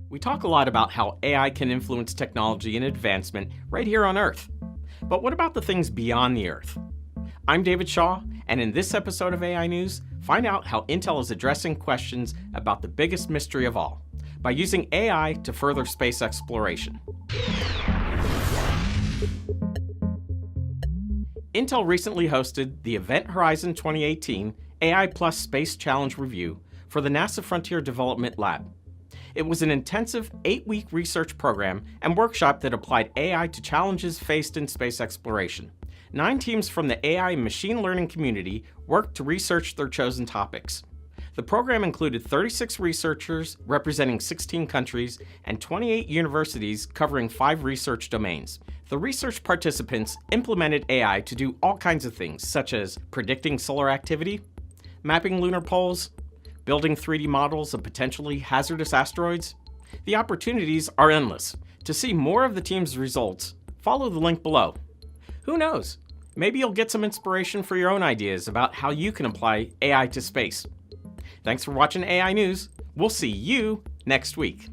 We talk a lot about how AI can influence technology and advancement right here on Earth. But what about the things beyond the Earth? I'm David Shaw, and in this episode of AI News, find out how Intel is addressing questions about the biggest mystery of all by using AI to further space exploration. Intel recently hosted the Event Horizon 2018 AI Plus Space Challenge Review for the NASA Frontier Development Lab. It was an intensive 8-week research program and workshop that applied AI to challenges faced in space exploration. 9 teams from the AI and machine learning community worked to research their chosen topics. The program included 36 researchers representing 16 countries and 28 universities covering 5 research domains. The research participants implemented AI to do all kinds of things, such as predicting solar activity, mapping lunar poles, building 3D models of potentially hazardous asteroids. The opportunities are endless. To see more of the team's results, follow the link below. Who knows? Maybe you'll get some inspiration for your own ideas about how you can apply AI to space. Thanks for watching AI News. We'll see you next week.